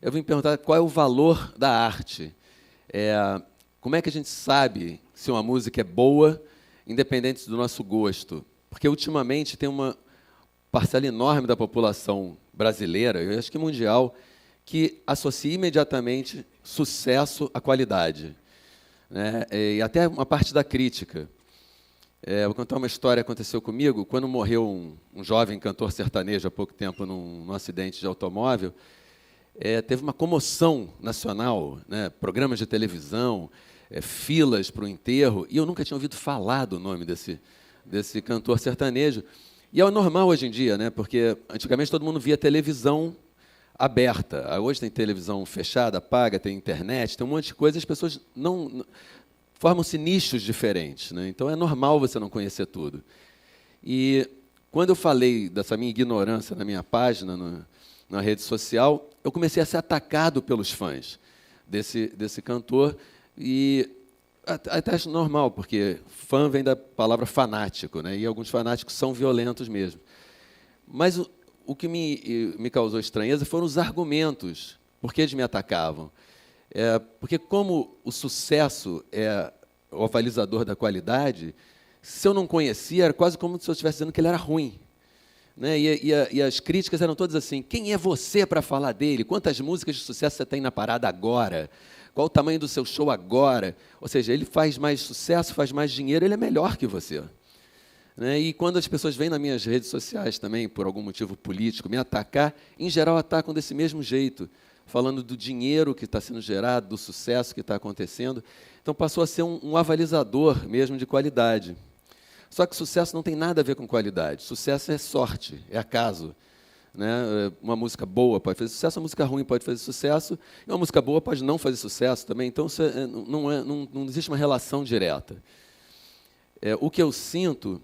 eu vim perguntar qual é o valor da arte. Como é que a gente sabe se uma música é boa, independente do nosso gosto? Porque, ultimamente, tem uma parcela enorme da população brasileira, eu acho que mundial, que associa imediatamente sucesso à qualidade, né? E até uma parte da crítica. Vou contar uma história que aconteceu comigo. Quando morreu um jovem cantor sertanejo há pouco tempo num acidente de automóvel, teve uma comoção nacional, né? Programas de televisão, filas para o enterro, e eu nunca tinha ouvido falar do nome desse cantor sertanejo. E é normal hoje em dia, né? Porque antigamente todo mundo via televisão aberta. Hoje tem televisão fechada, paga, tem internet, tem um monte de coisa, as pessoas não formam-se nichos diferentes, né? Então é normal você não conhecer tudo. E quando eu falei dessa minha ignorância na minha página, na rede social, eu comecei a ser atacado pelos fãs desse cantor, e até acho normal, porque fã vem da palavra fanático, né? E alguns fanáticos são violentos mesmo. Mas o que me causou estranheza foram os argumentos, por que eles me atacavam. Porque, como o sucesso é o avalizador da qualidade, se eu não conhecia, era quase como se eu estivesse dizendo que ele era ruim, né? E as críticas eram todas assim: quem é você para falar dele? Quantas músicas de sucesso você tem na parada agora? Qual o tamanho do seu show agora? Ou seja, ele faz mais sucesso, faz mais dinheiro, ele é melhor que você, né? E quando as pessoas vêm nas minhas redes sociais também, por algum motivo político, me atacar, em geral atacam desse mesmo jeito, falando do dinheiro que está sendo gerado, do sucesso que está acontecendo. Então passou a ser um avalizador mesmo de qualidade. Só que sucesso não tem nada a ver com qualidade. Sucesso é sorte, é acaso, né? Uma música boa pode fazer sucesso, uma música ruim pode fazer sucesso, e uma música boa pode não fazer sucesso também. Então não existe uma relação direta. O que eu sinto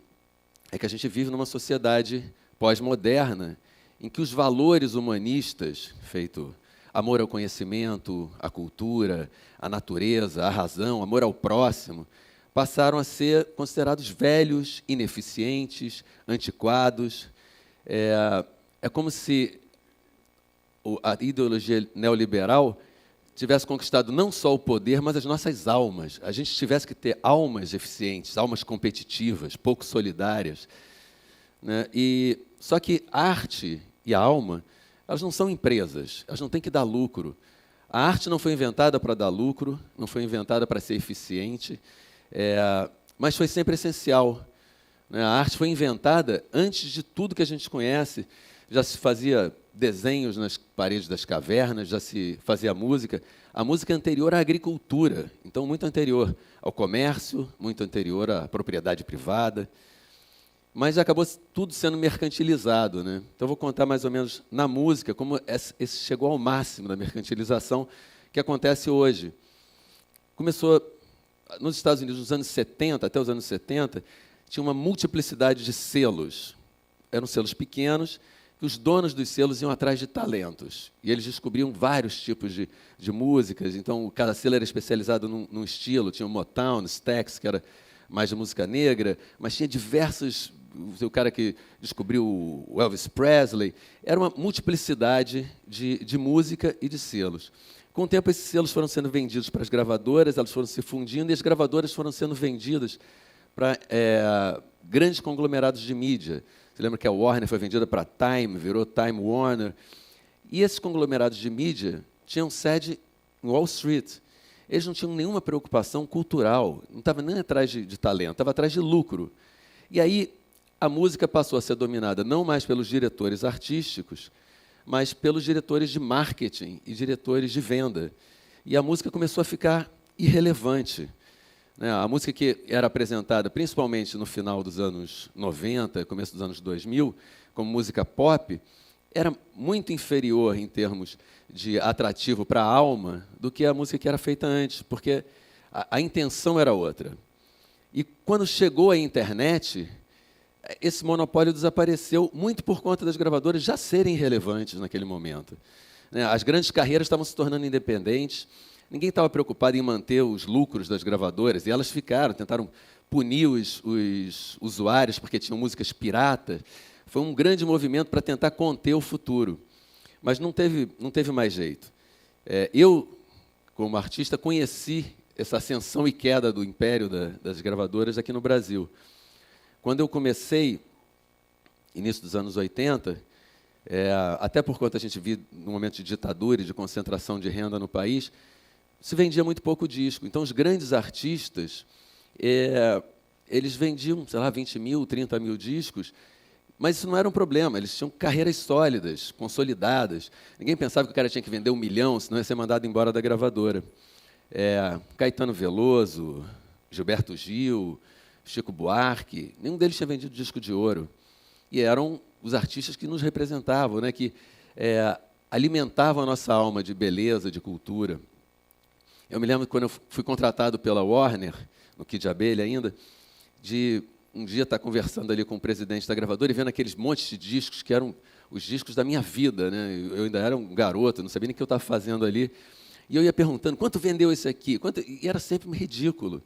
é que a gente vive numa sociedade pós-moderna em que os valores humanistas, feito amor ao conhecimento, à cultura, à natureza, à razão, amor ao próximo, passaram a ser considerados velhos, ineficientes, antiquados. É como se a ideologia neoliberal tivesse conquistado não só o poder, mas as nossas almas. A gente tivesse que ter almas eficientes, almas competitivas, pouco solidárias, né? Só que a arte e a alma, elas não são empresas, elas não têm que dar lucro. A arte não foi inventada para dar lucro, não foi inventada para ser eficiente, mas foi sempre essencial, né? A arte foi inventada antes de tudo que a gente conhece. Já se fazia desenhos nas paredes das cavernas, já se fazia música. A música é anterior à agricultura, então muito anterior ao comércio, muito anterior à propriedade privada. Mas acabou tudo sendo mercantilizado, né? Então, vou contar mais ou menos na música como esse chegou ao máximo da mercantilização que acontece hoje. Começou nos Estados Unidos, nos anos 70, até os anos 70, tinha uma multiplicidade de selos. Eram selos pequenos, que os donos dos selos iam atrás de talentos. E eles descobriam vários tipos de músicas. Então, cada selo era especializado num estilo. Tinha o Motown, o Stax, que era mais de música negra, mas tinha diversos... O cara que descobriu o Elvis Presley. Era uma multiplicidade de música e de selos. Com o tempo, esses selos foram sendo vendidos para as gravadoras, elas foram se fundindo, e as gravadoras foram sendo vendidas para grandes conglomerados de mídia. Você lembra que a Warner foi vendida para a Time, virou Time Warner. E esses conglomerados de mídia tinham sede em Wall Street. Eles não tinham nenhuma preocupação cultural, não estavam nem atrás de talento, estavam atrás de lucro. E aí a música passou a ser dominada não mais pelos diretores artísticos, mas pelos diretores de marketing e diretores de venda. E a música começou a ficar irrelevante, né? A música que era apresentada principalmente no final dos anos 90, começo dos anos 2000, como música pop, era muito inferior em termos de atrativo para a alma do que a música que era feita antes, porque a intenção era outra. E quando chegou a internet, esse monopólio desapareceu muito por conta das gravadoras já serem relevantes naquele momento, né? As grandes carreiras estavam se tornando independentes, ninguém estava preocupado em manter os lucros das gravadoras, e elas tentaram punir os usuários porque tinham músicas piratas. Foi um grande movimento para tentar conter o futuro, mas não teve mais jeito. Eu, como artista, conheci essa ascensão e queda do império das gravadoras aqui no Brasil. Quando eu comecei, início dos anos 80, até por conta a gente vive num momento de ditadura e de concentração de renda no país, se vendia muito pouco disco. Então, os grandes artistas, eles vendiam, sei lá, 20 mil, 30 mil discos, mas isso não era um problema, eles tinham carreiras sólidas, consolidadas. Ninguém pensava que o cara tinha que vender 1 milhão, senão ia ser mandado embora da gravadora. Caetano Veloso, Gilberto Gil, Chico Buarque, nenhum deles tinha vendido disco de ouro. E eram os artistas que nos representavam, né, que alimentavam a nossa alma de beleza, de cultura. Eu me lembro que quando eu fui contratado pela Warner, no Kid Abelha ainda, de um dia estar conversando ali com o presidente da gravadora e vendo aqueles montes de discos que eram os discos da minha vida, né? Eu ainda era um garoto, não sabia nem o que eu estava fazendo ali. E eu ia perguntando, quanto vendeu esse aqui? E era sempre ridículo.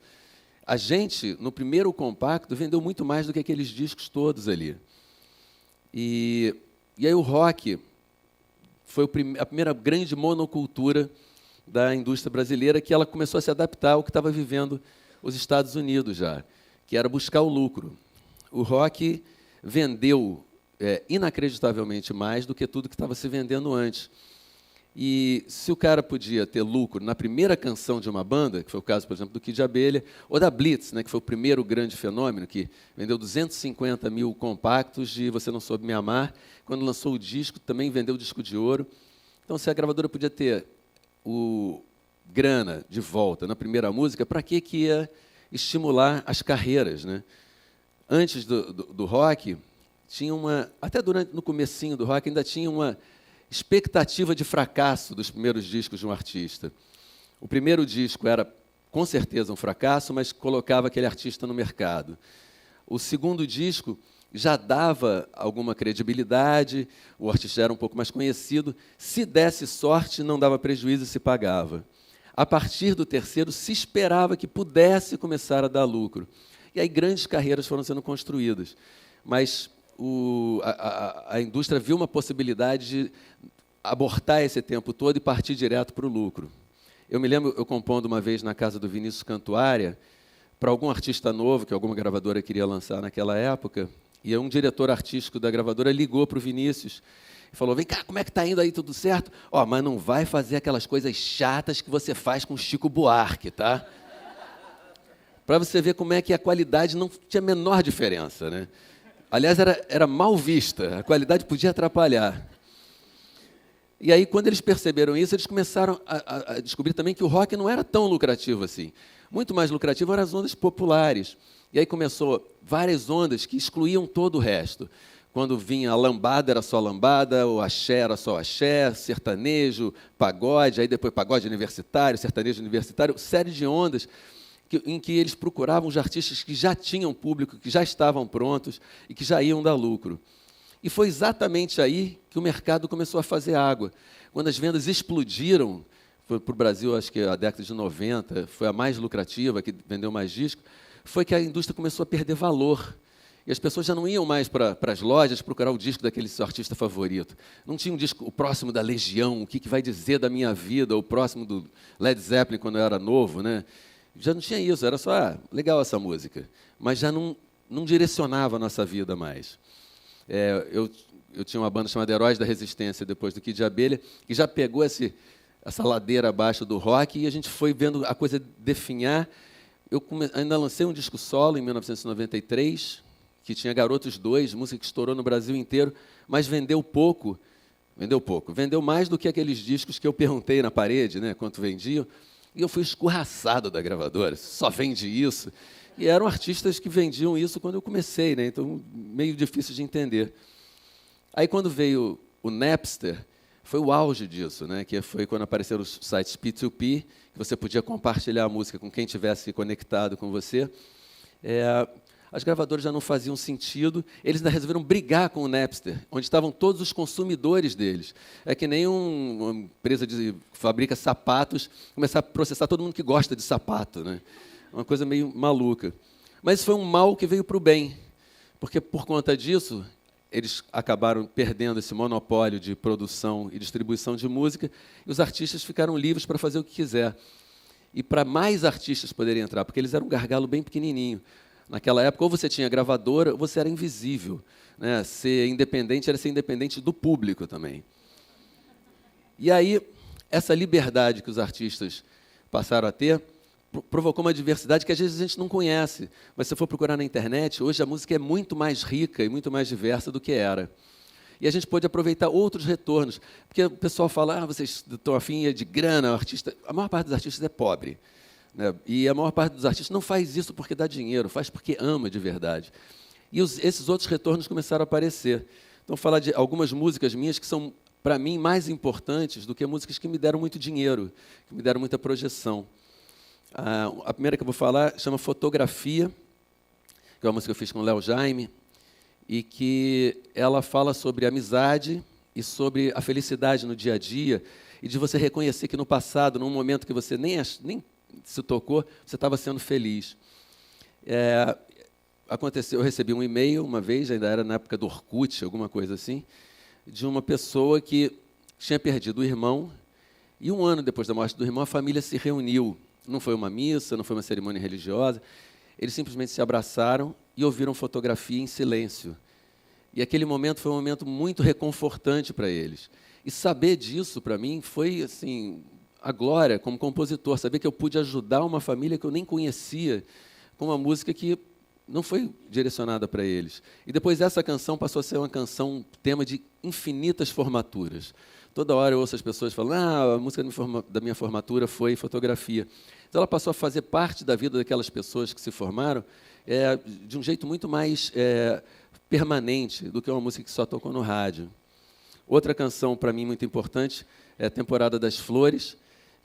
A gente, no primeiro compacto, vendeu muito mais do que aqueles discos todos ali. E aí o rock foi a primeira grande monocultura da indústria brasileira, que ela começou a se adaptar ao que estava vivendo os Estados Unidos já, que era buscar o lucro. O rock vendeu inacreditavelmente mais do que tudo que estava se vendendo antes. E se o cara podia ter lucro na primeira canção de uma banda, que foi o caso, por exemplo, do Kid Abelha, ou da Blitz, né, que foi o primeiro grande fenômeno, que vendeu 250 mil compactos de Você Não Soube Me Amar, quando lançou o disco, também vendeu o disco de ouro. Então, se a gravadora podia ter grana de volta na primeira música, para que ia estimular as carreiras, né? Antes do rock, tinha até no comecinho do rock, ainda tinha uma expectativa de fracasso dos primeiros discos de um artista. O primeiro disco era, com certeza, um fracasso, mas colocava aquele artista no mercado. O segundo disco já dava alguma credibilidade, o artista era um pouco mais conhecido. Se desse sorte, não dava prejuízo e se pagava. A partir do terceiro, se esperava que pudesse começar a dar lucro. E aí grandes carreiras foram sendo construídas. Mas a indústria viu uma possibilidade de abortar esse tempo todo e partir direto para o lucro. Eu me lembro, eu compondo uma vez na casa do Vinícius Cantuária, para algum artista novo que alguma gravadora queria lançar naquela época, e um diretor artístico da gravadora ligou para o Vinícius e falou, vem cá, como é que está indo aí, tudo certo? Mas não vai fazer aquelas coisas chatas que você faz com Chico Buarque, tá? Para você ver como é que a qualidade não tinha a menor diferença, né? Aliás, era mal vista, a qualidade podia atrapalhar. E aí, quando eles perceberam isso, eles começaram a descobrir também que o rock não era tão lucrativo assim. Muito mais lucrativo eram as ondas populares. E aí começou várias ondas que excluíam todo o resto. Quando vinha a lambada, era só lambada, o axé era só axé, sertanejo, pagode, aí depois pagode universitário, sertanejo universitário, série de ondas em que eles procuravam os artistas que já tinham público, que já estavam prontos e que já iam dar lucro. E foi exatamente aí que o mercado começou a fazer água. Quando as vendas explodiram, foi para o Brasil, acho que a década de 90, foi a mais lucrativa, que vendeu mais disco, foi que a indústria começou a perder valor. E as pessoas já não iam mais para as lojas procurar o disco daquele seu artista favorito. Não tinha um disco, o próximo da Legião, o que vai dizer da minha vida, o próximo do Led Zeppelin, quando eu era novo, né? Já não tinha isso, era só, legal essa música. Mas já não direcionava a nossa vida mais. Eu tinha uma banda chamada Heróis da Resistência, depois do Kid Abelha, que já pegou essa ladeira abaixo do rock e a gente foi vendo a coisa definhar. Eu ainda lancei um disco solo em 1993, que tinha Garotos 2, música que estourou no Brasil inteiro, mas vendeu pouco. Vendeu mais do que aqueles discos que eu perguntei na parede, né, quanto vendiam. E eu fui escorraçado da gravadora, só vende isso. E eram artistas que vendiam isso quando eu comecei, né? Então, meio difícil de entender. Aí, quando veio o Napster, foi o auge disso, né? Que foi quando apareceram os sites P2P, que você podia compartilhar a música com quem tivesse conectado com você. As gravadoras já não faziam sentido, eles ainda resolveram brigar com o Napster, onde estavam todos os consumidores deles. É que nem uma empresa que fabrica sapatos começar a processar todo mundo que gosta de sapato, né? Uma coisa meio maluca. Mas foi um mal que veio para o bem, porque, por conta disso, eles acabaram perdendo esse monopólio de produção e distribuição de música, e os artistas ficaram livres para fazer o que quiser. E para mais artistas poderem entrar, porque eles eram um gargalo bem pequenininho. Naquela época, ou você tinha gravadora, ou você era invisível, né? Ser independente era ser independente do público também. E aí, essa liberdade que os artistas passaram a ter provocou uma diversidade que às vezes a gente não conhece. Mas se você for procurar na internet, hoje a música é muito mais rica e muito mais diversa do que era. E a gente pode aproveitar outros retornos. Porque o pessoal fala, vocês estão afim de grana, o artista. A maior parte dos artistas é pobre, né? E a maior parte dos artistas não faz isso porque dá dinheiro, faz porque ama de verdade. E esses outros retornos começaram a aparecer. Então, vou falar de algumas músicas minhas que são, para mim, mais importantes do que músicas que me deram muito dinheiro, que me deram muita projeção. A primeira que eu vou falar chama Fotografia, que é uma música que eu fiz com o Léo Jaime, e que ela fala sobre amizade e sobre a felicidade no dia a dia, e de você reconhecer que no passado, num momento que você nem se tocou, você estava sendo feliz. Aconteceu, eu recebi um e-mail uma vez, ainda era na época do Orkut, alguma coisa assim, de uma pessoa que tinha perdido o irmão, e 1 ano depois da morte do irmão, a família se reuniu. Não foi uma missa, não foi uma cerimônia religiosa. Eles simplesmente se abraçaram e ouviram Fotografia em silêncio. E aquele momento foi um momento muito reconfortante para eles. E saber disso, para mim, foi assim, a glória como compositor. Saber que eu pude ajudar uma família que eu nem conhecia com uma música que não foi direcionada para eles. E depois essa canção passou a ser uma canção, tema de infinitas formaturas. Toda hora eu ouço as pessoas falando, a música da minha formatura foi Fotografia. Então ela passou a fazer parte da vida daquelas pessoas que se formaram de um jeito muito mais permanente do que uma música que só tocou no rádio. Outra canção, para mim, muito importante, é a Temporada das Flores,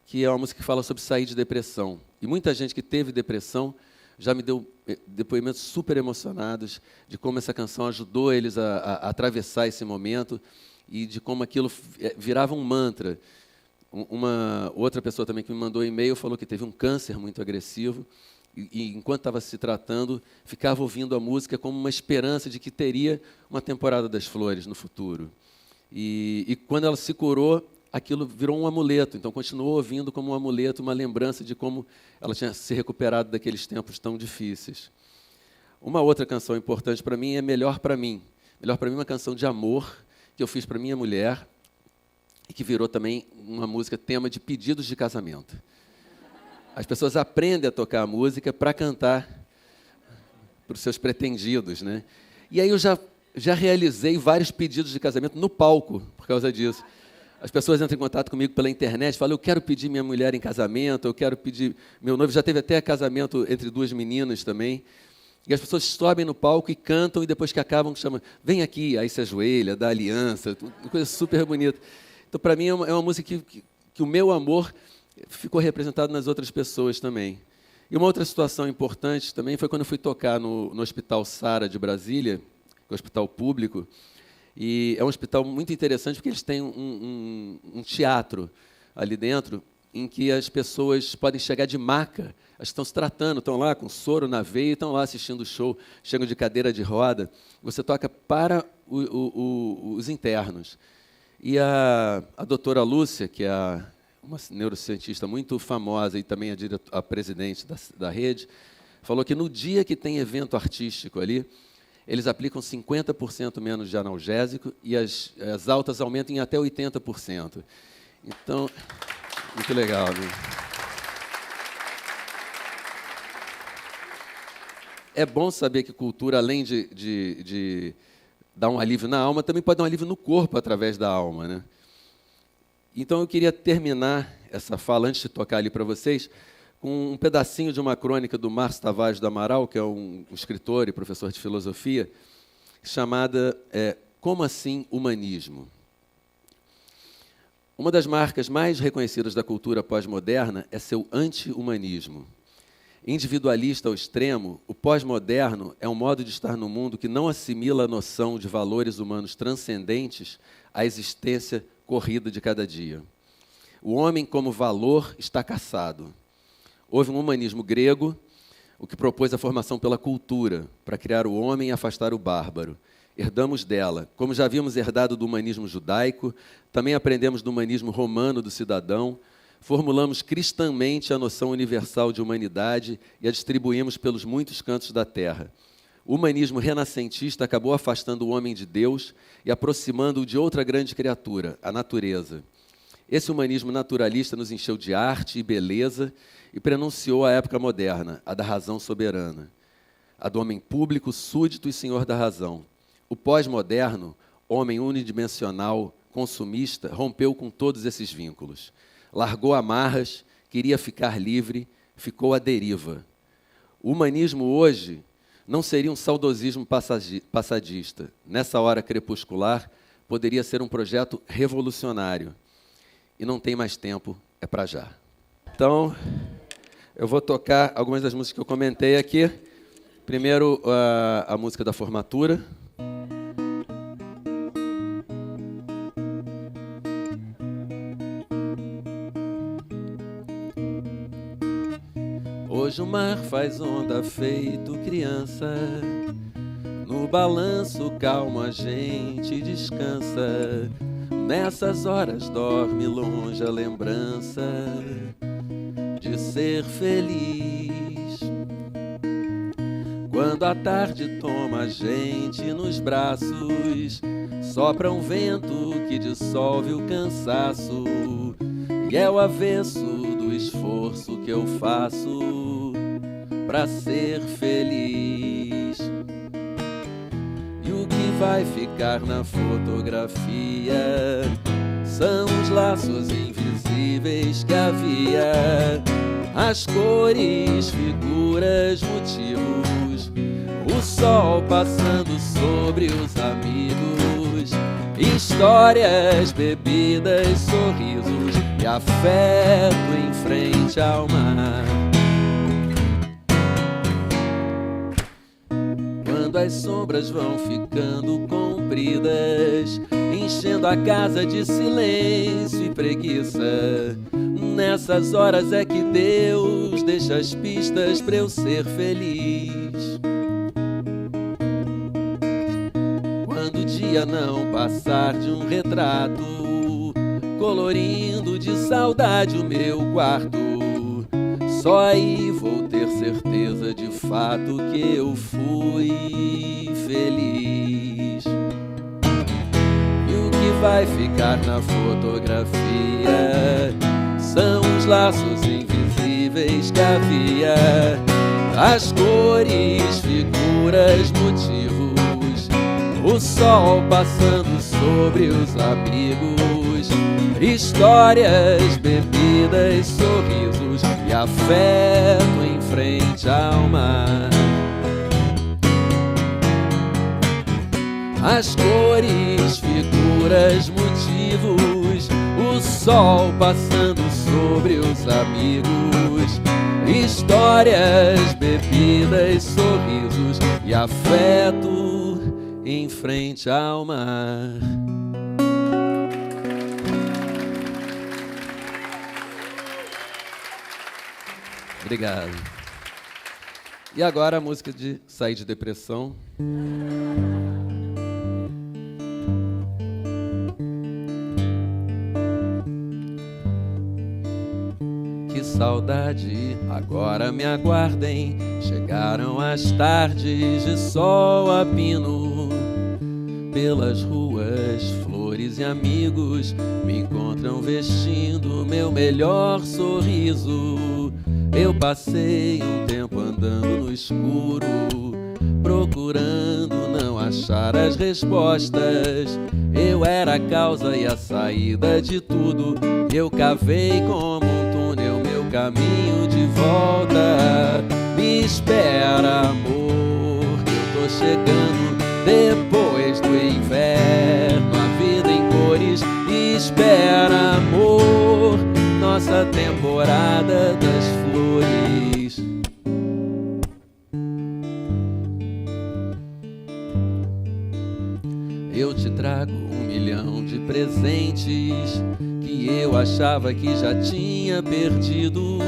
que é uma música que fala sobre sair de depressão. E muita gente que teve depressão já me deu depoimentos super emocionados de como essa canção ajudou eles a atravessar esse momento e de como aquilo virava um mantra. Uma outra pessoa também que me mandou e-mail falou que teve um câncer muito agressivo e enquanto estava se tratando, ficava ouvindo a música como uma esperança de que teria uma temporada das flores no futuro. E quando ela se curou, aquilo virou um amuleto. Então, continuou ouvindo como um amuleto, uma lembrança de como ela tinha se recuperado daqueles tempos tão difíceis. Uma outra canção importante para mim é Melhor para Mim. Melhor para Mim é uma canção de amor que eu fiz para minha mulher e que virou também uma música tema de pedidos de casamento. As pessoas aprendem a tocar a música para cantar para os seus pretendidos, né? E aí eu já realizei vários pedidos de casamento no palco por causa disso. As pessoas entram em contato comigo pela internet, falam, eu quero pedir minha mulher em casamento, eu quero pedir meu noivo. Já teve até casamento entre 2 meninas também. E as pessoas sobem no palco e cantam, e depois que acabam, chamam, vem aqui, aí se ajoelha, dá aliança, uma coisa super bonita. Então, para mim, é uma música que o meu amor ficou representado nas outras pessoas também. E uma outra situação importante também foi quando eu fui tocar no Hospital Sara de Brasília, que é um hospital público, e é um hospital muito interessante porque eles têm um teatro ali dentro em que as pessoas podem chegar de maca, elas estão se tratando, estão lá com soro na veia e estão lá assistindo o show, chegam de cadeira de roda. Você toca para os internos. E a doutora Lúcia, que é uma neurocientista muito famosa e também a presidente da rede, falou que no dia que tem evento artístico ali, eles aplicam 50% menos de analgésico e as altas aumentam em até 80%. Então, muito legal, né? É bom saber que cultura, além de dar um alívio na alma, também pode dar um alívio no corpo através da alma, né? Então, eu queria terminar essa fala, antes de tocar ali para vocês, com um pedacinho de uma crônica do Márcio Tavares do Amaral, que é um escritor e professor de filosofia, chamada Como Assim Humanismo? Uma das marcas mais reconhecidas da cultura pós-moderna é seu anti-humanismo. Individualista ao extremo, o pós-moderno é um modo de estar no mundo que não assimila a noção de valores humanos transcendentes à existência corrida de cada dia. O homem, como valor, está caçado. Houve um humanismo grego, o que propôs a formação pela cultura, para criar o homem e afastar o bárbaro. herdamos dela. Como já havíamos herdado do humanismo judaico, também aprendemos do humanismo romano do cidadão, formulamos cristãmente a noção universal de humanidade e a distribuímos pelos muitos cantos da terra. O humanismo renascentista acabou afastando o homem de Deus e aproximando-o de outra grande criatura, a natureza. Esse humanismo naturalista nos encheu de arte e beleza e prenunciou a época moderna, a da razão soberana, a do homem público, súdito e senhor da razão. O pós-moderno, homem unidimensional, consumista, rompeu com todos esses vínculos. Largou amarras, queria ficar livre, ficou à deriva. O humanismo hoje não seria um saudosismo passadista. Nessa hora crepuscular, poderia ser um projeto revolucionário. E não tem mais tempo, é para já. Então, eu vou tocar algumas das músicas que eu comentei aqui. Primeiro, a música da formatura. Hoje o mar faz onda feito criança, no balanço calmo a gente descansa, nessas horas dorme longe a lembrança de ser feliz. Quando a tarde toma a gente nos braços, sopra um vento que dissolve o cansaço, e é o avesso do esforço que eu faço pra ser feliz. E o que vai ficar na fotografia são os laços invisíveis que havia, as cores, figuras, motivos, o sol passando sobre os amigos, histórias, bebidas, sorrisos e afeto em frente ao mar. Quando as sombras vão ficando compridas, enchendo a casa de silêncio e preguiça, nessas horas é que Deus deixa as pistas pra eu ser feliz. Quando o dia não passar de um retrato, colorindo de saudade o meu quarto, só aí vou ter certeza de fato que eu fui feliz. E o que vai ficar na fotografia são os laços invisíveis que havia, as cores, figuras, motivos, o sol passando sobre os amigos, histórias, bebidas, sorrisos e afeto em frente ao mar. As cores, figuras, motivos, o sol passando sobre os amigos, histórias, bebidas, sorrisos e afeto em frente ao mar. Obrigado. E agora a música de Sair de Depressão. Que saudade, agora me aguardem. Chegaram as tardes de sol a pino. Pelas ruas, flores e amigos me encontram vestindo meu melhor sorriso. Eu passei um tempo andando no escuro, procurando não achar as respostas. Eu era a causa e a saída de tudo. Eu cavei como um túnel meu caminho de volta. Me espera, amor, eu tô chegando depois do inverno. A vida em cores espera, amor, nossa temporada das flores. Eu te trago 1 milhão de presentes que eu achava que já tinha perdido,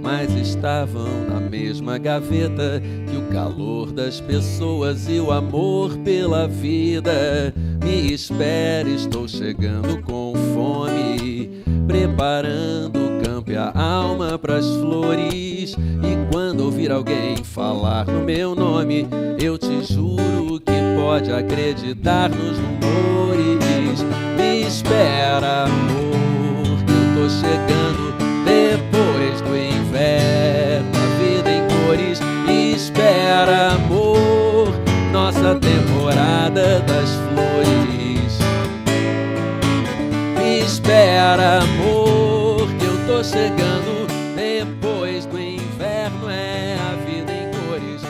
mas estavam na mesma gaveta que o calor das pessoas e o amor pela vida. Me espere, estou chegando com fome, preparando o campo e a alma pras flores. E quando ouvir alguém falar no meu nome, eu te juro que pode acreditar nos rumores. Me espera, amor, que eu tô chegando depois do inverno, a vida em cores. Espera, amor, nossa temporada das flores. Me espera, amor, que eu tô chegando depois do inverno, é a vida em cores.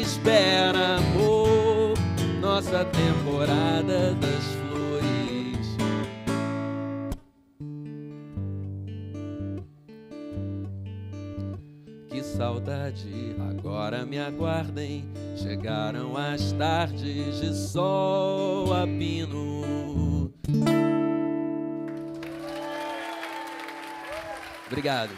Espera, amor, nossa temporada das flores. Que saudade, agora me aguardem. Chegaram as tardes de sol a pino. Obrigado.